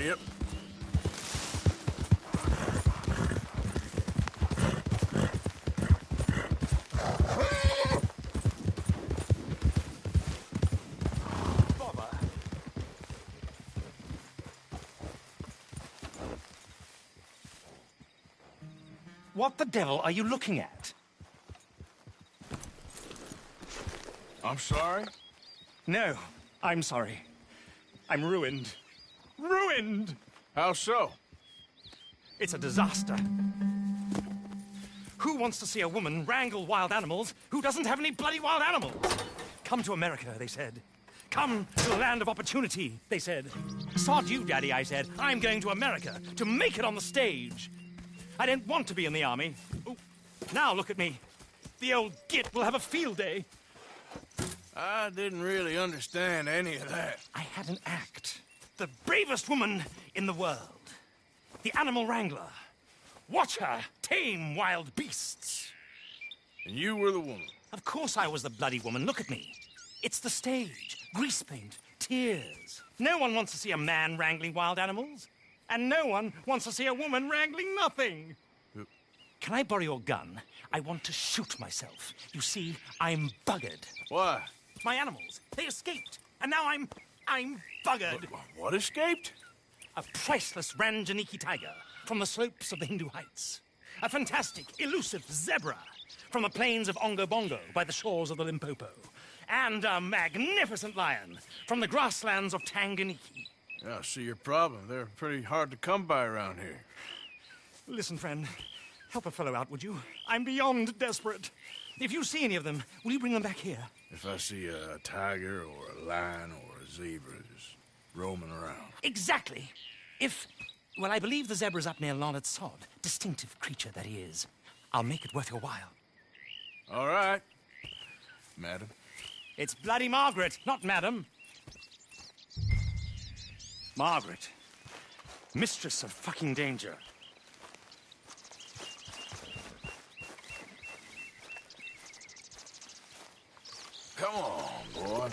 Yep. What the devil are you looking at? I'm sorry? No, I'm sorry. I'm ruined. Ruined! How so? It's a disaster. Who wants to see a woman wrangle wild animals who doesn't have any bloody wild animals? Come to America, they said. Come to the land of opportunity, they said. Sod you, Daddy, I said. I'm going to America to make it on the stage. I don't want to be in the army. Ooh. Now look at me. The old git will have a field day. I didn't really understand any of that. I had an act. The bravest woman in the world. The animal wrangler. Watch her tame wild beasts. And you were the woman. Of course I was the bloody woman. Look at me. It's the stage. Grease paint. Tears. No one wants to see a man wrangling wild animals. And no one wants to see a woman wrangling nothing. Can I borrow your gun? I want to shoot myself. You see, I'm buggered. Why? My animals, they escaped. And now I'm buggered. What escaped? A priceless Ranjaniki tiger from the slopes of the Hindu Heights. A fantastic, elusive zebra from the plains of Ongo Bongo by the shores of the Limpopo. And a magnificent lion from the grasslands of Tanganyika. Yeah, I see your problem. They're pretty hard to come by around here. Listen, friend. Help a fellow out, would you? I'm beyond desperate. If you see any of them, will you bring them back here? If I see a tiger or a lion or a zebra just roaming around. Exactly. Well, I believe the zebra's up near Lonnet Sod. Distinctive creature that he is. I'll make it worth your while. All right, madam. It's bloody Margaret, not madam. Margaret. Mistress of fucking danger. Come on, boy.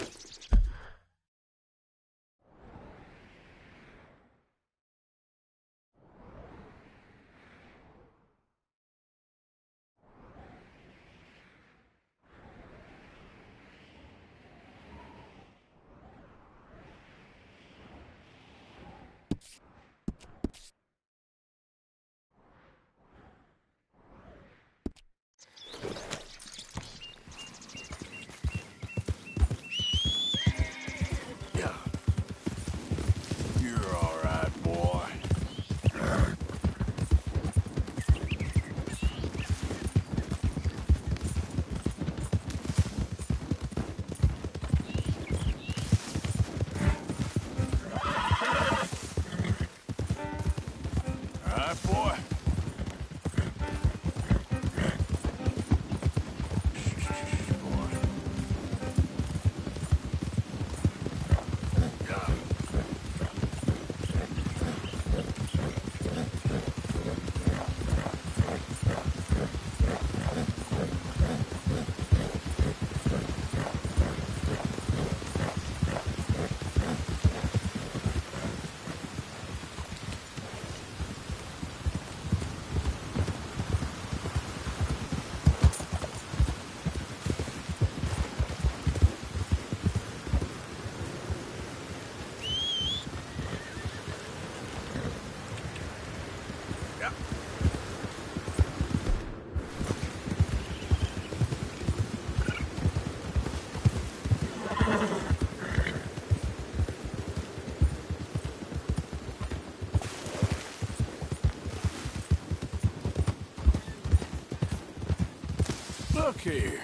Look here.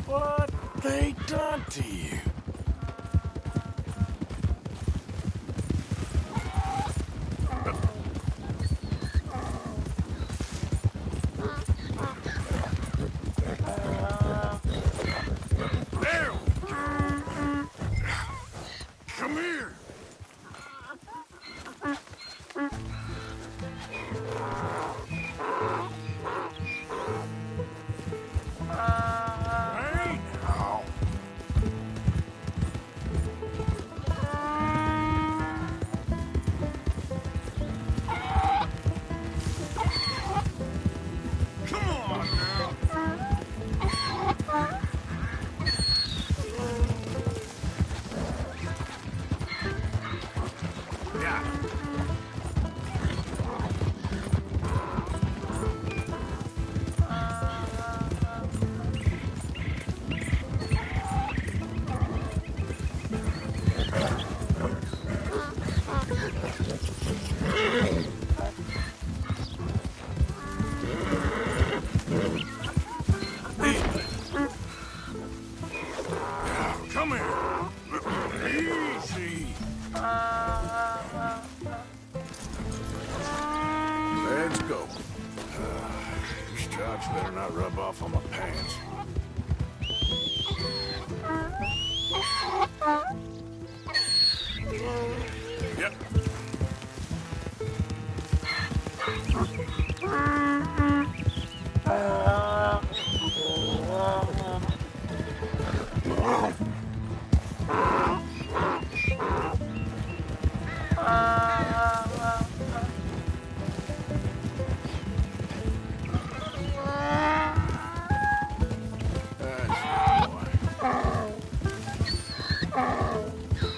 What they done to you? There! Come here! Hey, now. off on my pants. Yep.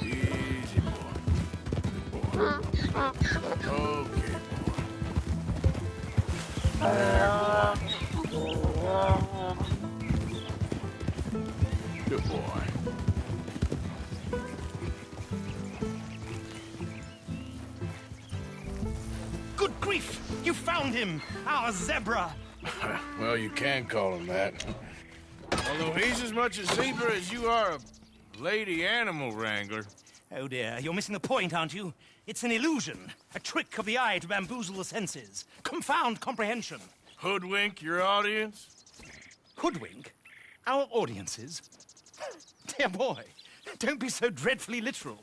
Easy, boy. Good boy. Okay, boy. Good boy. Good grief! You found him! Our zebra! Well, you can call him that. Although he's as much a zebra as you are a lady animal wrangler. Oh dear, you're missing the point, aren't you? It's an illusion. A trick of the eye to bamboozle the senses. Confound comprehension. Hoodwink your audience? Hoodwink? Our audiences? Dear boy, don't be so dreadfully literal.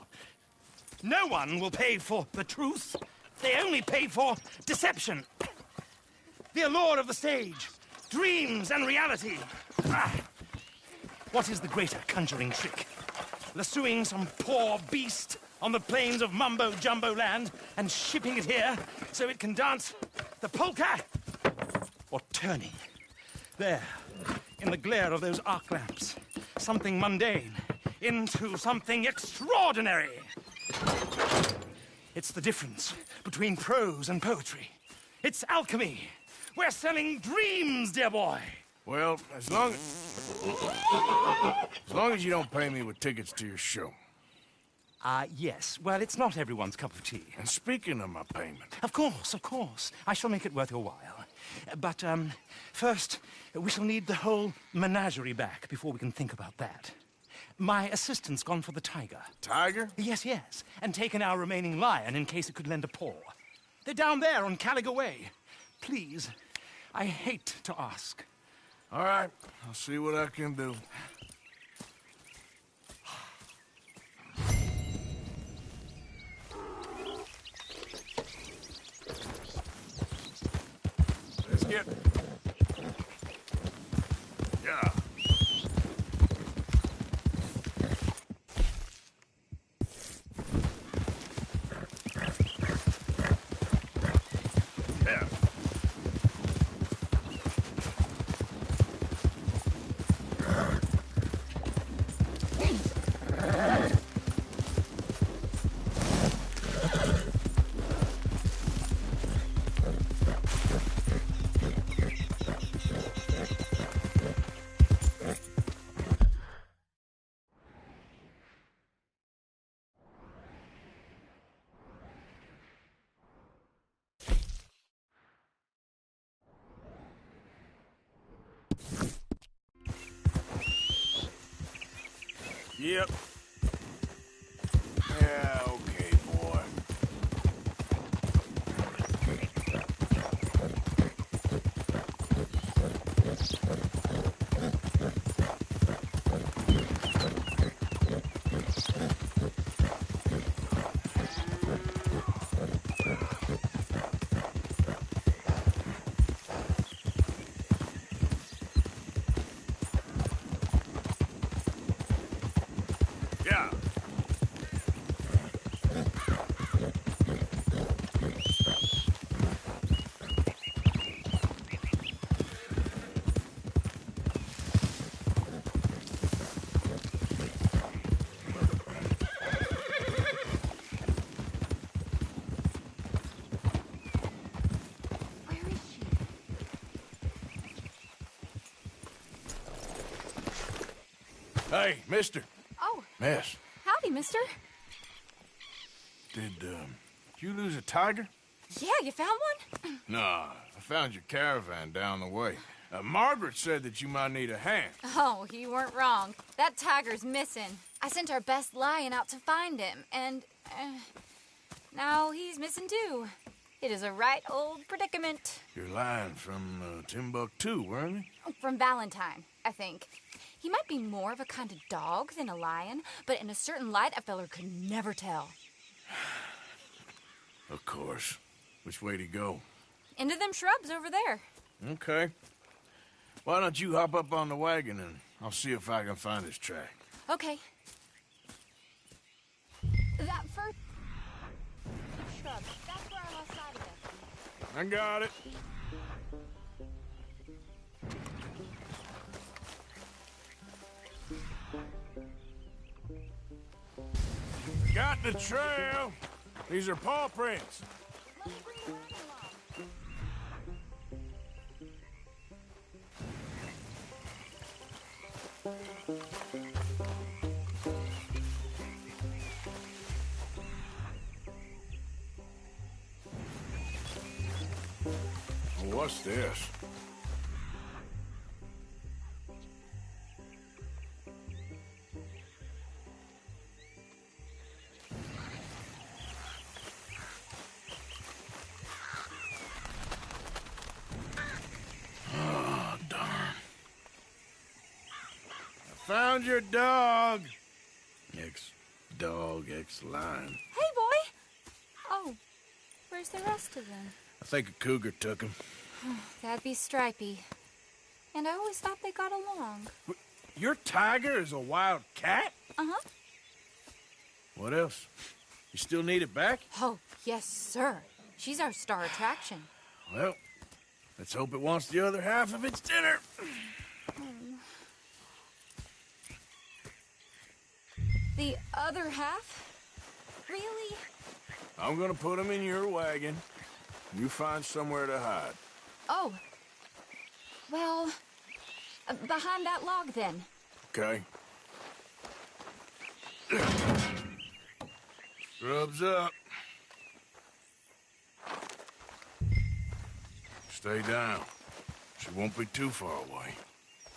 No one will pay for the truth. They only pay for deception. The allure of the stage. Dreams and reality. What is the greater conjuring trick? Lassoing some poor beast on the plains of mumbo-jumbo land and shipping it here so it can dance the polka? Or turning, there, in the glare of those arc lamps, something mundane into something extraordinary? It's the difference between prose and poetry. It's alchemy. We're selling dreams, dear boy. Well, as long as you don't pay me with tickets to your show. Yes. Well, it's not everyone's cup of tea. And speaking of my payment... Of course, of course. I shall make it worth your while. But, first, we shall need the whole menagerie back before we can think about that. My assistant's gone for the tiger. Tiger? Yes, yes. And taken our remaining lion in case it could lend a paw. They're down there on Caliga Way. Please, I hate to ask. All right, I'll see what I can do. Let's get... Yeah. Yeah. Yep. Yeah, okay, boy. Yeah. Hey, mister. Oh, Miss, howdy, mister. did you lose a tiger? Yeah, you found one? Nah, I found your caravan down the way. Margaret said that you might need a hand. Oh, you weren't wrong. That tiger's missing. I sent our best lion out to find him, and now he's missing too. It is a right old predicament. Your lion from Timbuktu, weren't he? From Valentine, I think. He might be more of a kind of dog than a lion, but in a certain light, a feller could never tell. Of course. Which way to go? Into them shrubs over there. Okay. Why don't you hop up on the wagon and I'll see if I can find his track. Okay. That first shrub, that's where I lost sight of it. I got it. Got the trail. These are paw prints. Let me bring the wagon along. What's this? Oh, darn. I found your dog. Ex-dog, ex-lion. Hey, boy! Oh, where's the rest of them? I think a cougar took him. That'd be Stripey. And I always thought they got along. Your tiger is a wild cat? Uh-huh. What else? You still need it back? Oh, yes, sir. She's our star attraction. Well, let's hope it wants the other half of its dinner. The other half? Really? I'm gonna put him in your wagon. You find somewhere to hide. Oh. Well, behind that log, then. Okay. Scrubs up. Stay down. She won't be too far away.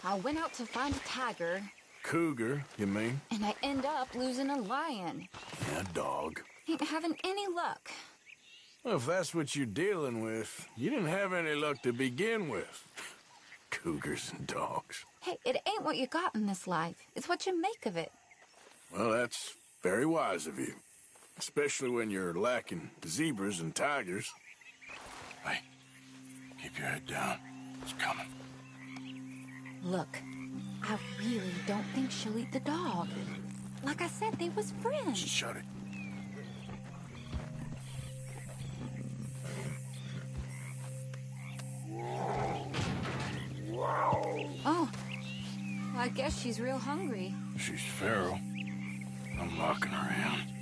I went out to find a tiger, Cougar, you mean? and I end up losing a lion. Yeah, dog. Ain't having any luck. Well, if that's what you're dealing with, you didn't have any luck to begin with. Cougars and dogs. Hey, it ain't what you got in this life. It's what you make of it. Well, that's very wise of you. Especially when you're lacking zebras and tigers. Hey, keep your head down. It's coming. Look, I really don't think she'll eat the dog. Like I said, they was friends. Shut it. Oh, I guess she's real hungry. She's feral. I'm locking her in.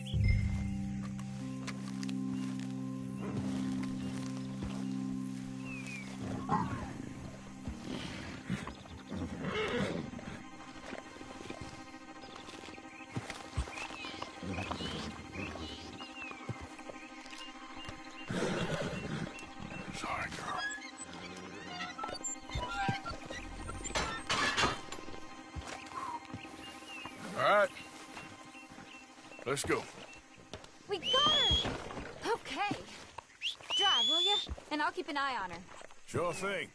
Sorry, girl. All right. Let's go. We got her! Okay. Drive, will you? And I'll keep an eye on her. Sure thing.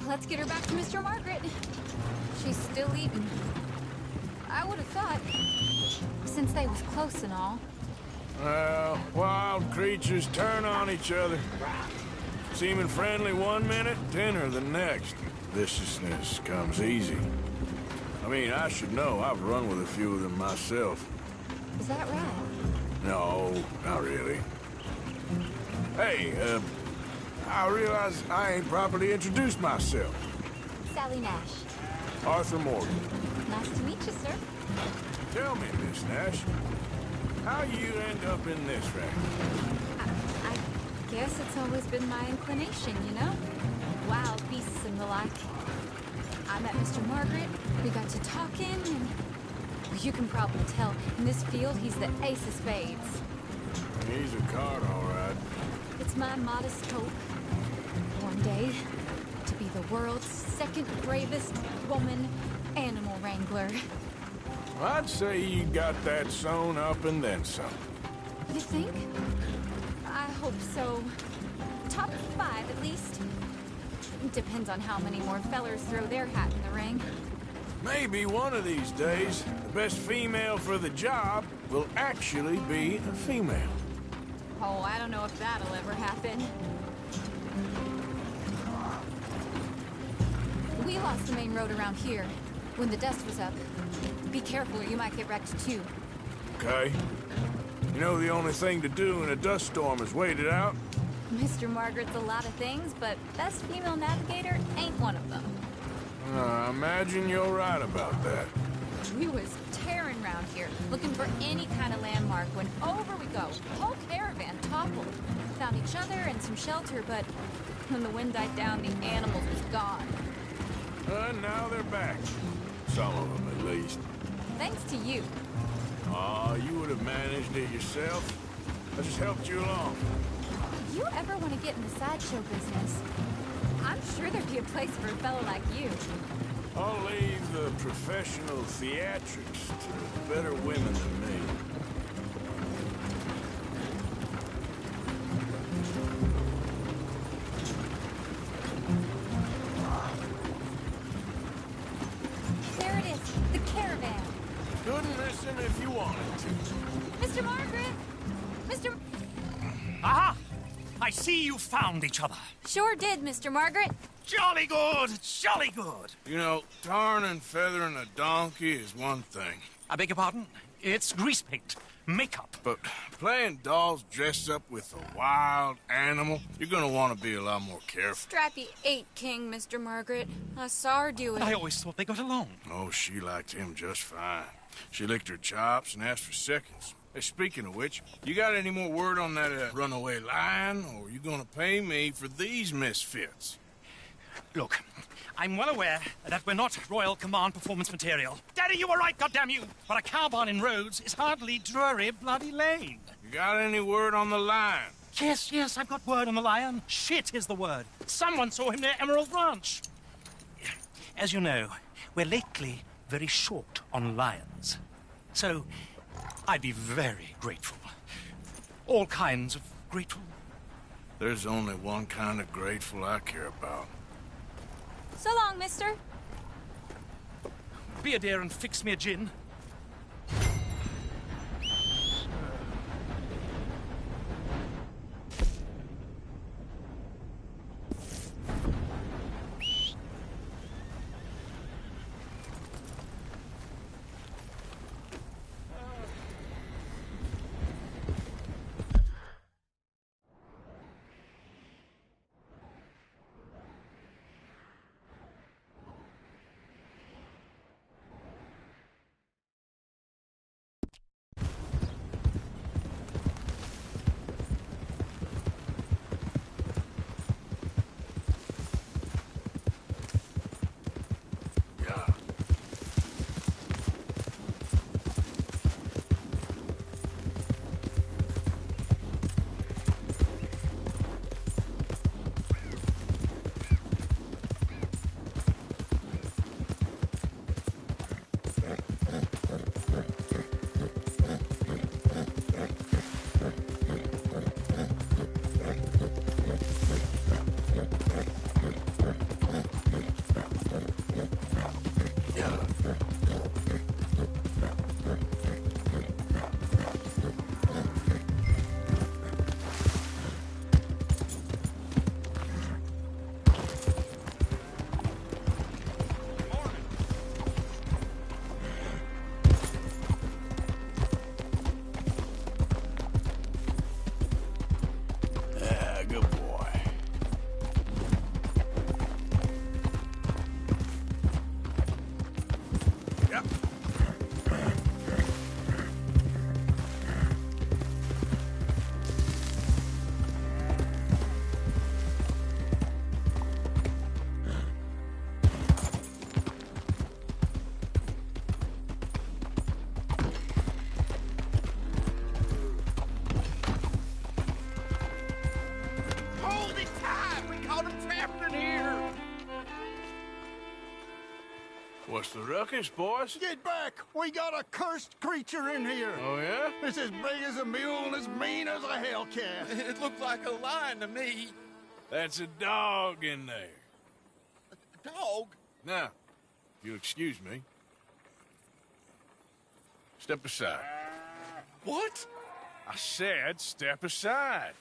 Let's get her back to Mr. Margaret. She's still eating. I would have thought, since they was close and all. Well, wild creatures turn on each other. Seeming friendly one minute, tender the next. Viciousness comes easy. I mean, I should know. I've run with a few of them myself. Is that right? No, not really. Hey, I realize I ain't properly introduced myself. Sally Nash. Arthur Morgan. Nice to meet you, sir. Tell me, Miss Nash, how you end up in this racket? I guess it's always been my inclination, you know? Wild beasts and the like. I met Mr. Margaret. We got to talking, and well, you can probably tell, in this field, he's the ace of spades. He's a card, all right. It's my modest hope, one day, to be the world's second bravest woman animal wrangler. I'd say you got that sewn up and then some. You think? I hope so. Top 5, at least. Depends on how many more fellers throw their hat in the ring. Maybe one of these days, the best female for the job will actually be a female. Oh, I don't know if that'll ever happen. We lost the main road around here when the dust was up. Be careful or you might get wrecked too. Okay? You know the only thing to do in a dust storm is wait it out? Mr. Margaret's a lot of things, but best female navigator ain't one of them. I imagine you're right about that. We was tearing around here, looking for any kind of landmark when over we go. Whole caravan toppled. Found each other and some shelter, but when the wind died down, the animals was gone. And now they're back. Some of them, at least. Thanks to you. Aw, you would have managed it yourself. I just helped you along. If you ever want to get in the sideshow business, I'm sure there'd be a place for a fellow like you. I'll leave the professional theatrics to better women than me. There it is, the caravan. Couldn't listen if you wanted to. Mr. Margaret! Mr. Aha! I see you found each other. Sure did, Mr. Margaret. Jolly good, jolly good. You know, tarring and feathering a donkey is one thing. I beg your pardon? It's grease paint, makeup. But playing dolls dressed up with a wild animal, you're gonna want to be a lot more careful. Strappy ate King, Mr. Margaret. I saw her do it. I always thought they got along. Oh, she liked him just fine. She licked her chops and asked for seconds. Hey, speaking of which, you got any more word on that runaway lion, or are you gonna pay me for these misfits? Look, I'm well aware that we're not Royal Command performance material. Daddy, you were right, goddamn you! But a cow barn in Rhodes is hardly Drury Bloody Lane. You got any word on the lion? Yes, I've got word on the lion. Shit is the word. Someone saw him near Emerald Ranch. As you know, we're lately very short on lions. So, I'd be very grateful. All kinds of grateful. There's only one kind of grateful I care about. So long, mister. Be a dear and fix me a gin. What's the ruckus, boys? Get back! We got a cursed creature in here! Oh, yeah? It's as big as a mule and as mean as a hellcat. It looked like a lion to me. That's a dog in there. Dog? Now, if you'll excuse me. Step aside. What? I said step aside.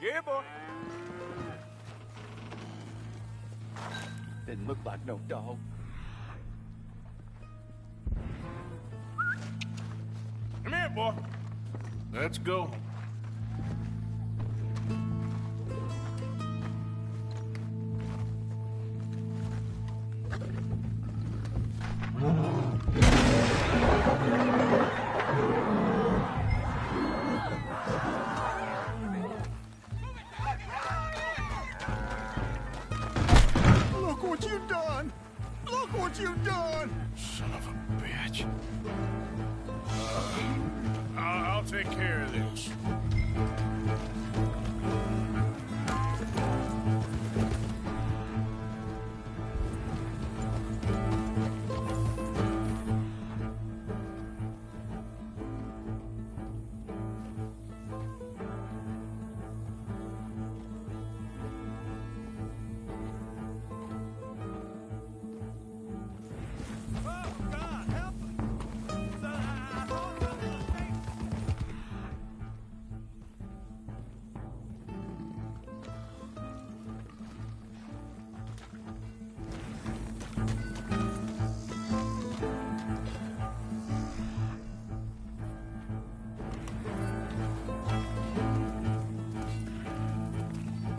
Yeah, boy. Didn't look like no dog. Come here, boy. Let's go. Look what you've done! Look what you've done! Son of a bitch. I'll take care of this.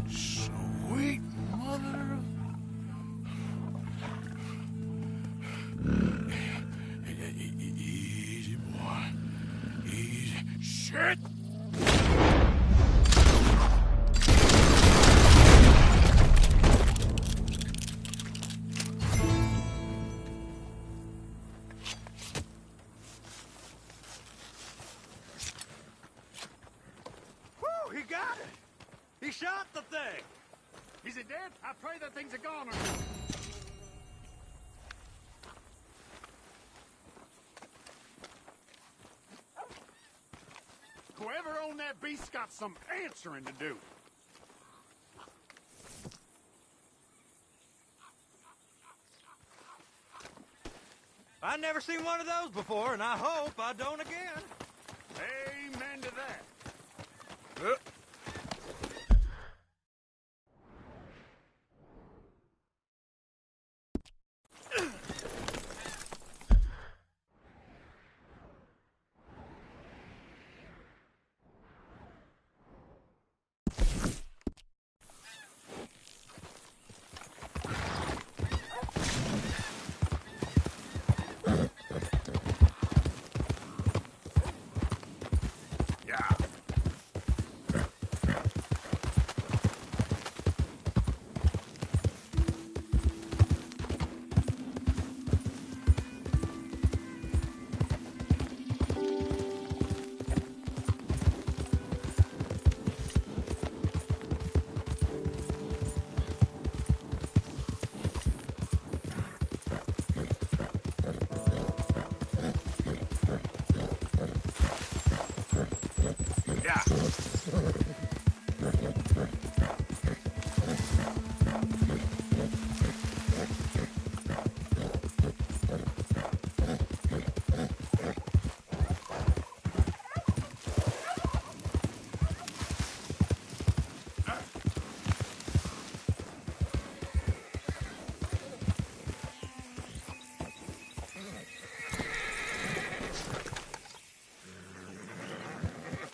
Sweet mother of... Easy, boy. Easy. Shit! Whew, he got it! He shot the thing! Is it dead? I pray that thing's a goner. Whoever owned that beast's got some answering to do. I never seen one of those before, and I hope I don't again. Amen to that.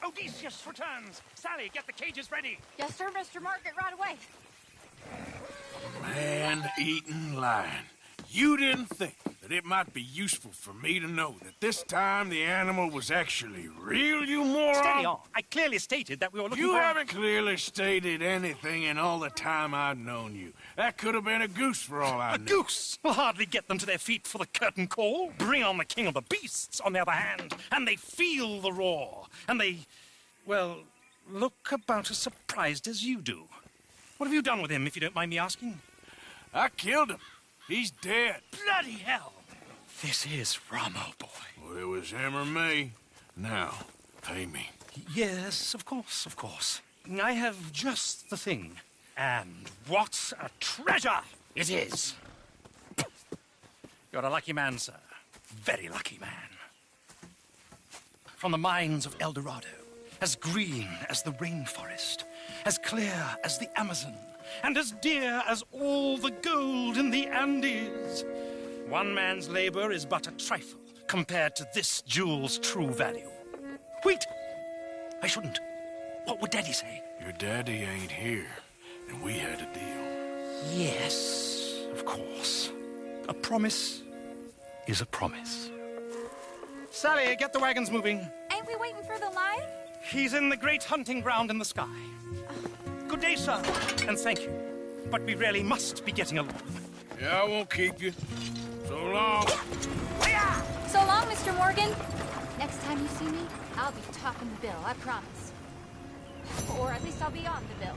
Odysseus returns! Sally, get the cages ready! Yes, sir, Mr. Market, right away. Man-eating lion. You didn't think. that it might be useful for me to know that this time the animal was actually real, you moron? Steady on. I clearly stated that we were looking You for... haven't clearly stated anything in all the time I've known you. That could have been a goose for all I A knew. goose will hardly get them to their feet for the curtain call. Bring on the king of the beasts, on the other hand, and they feel the roar. And they, well, look about as surprised as you do. What have you done with him, if you don't mind me asking? I killed him. He's dead. Bloody hell! This is Ramo, boy. Well, it was him or me. Now, pay me. Yes, of course, of course. I have just the thing. And what a treasure it is! You're a lucky man, sir. Very lucky man. From the mines of El Dorado, as green as the rainforest, as clear as the Amazon, and as dear as all the gold in the Andes. One man's labor is but a trifle compared to this jewel's true value. Wait! I shouldn't. What would Daddy say? Your daddy ain't here, and we had a deal. Yes, of course. A promise is a promise. Sally, get the wagons moving. Ain't we waiting for the lion? He's in the great hunting ground in the sky. Good day, sir, and thank you. But we really must be getting along. Yeah, I won't keep you. So long. So long, Mr. Morgan. Next time you see me, I'll be topping the bill, I promise. Or at least I'll be on the bill.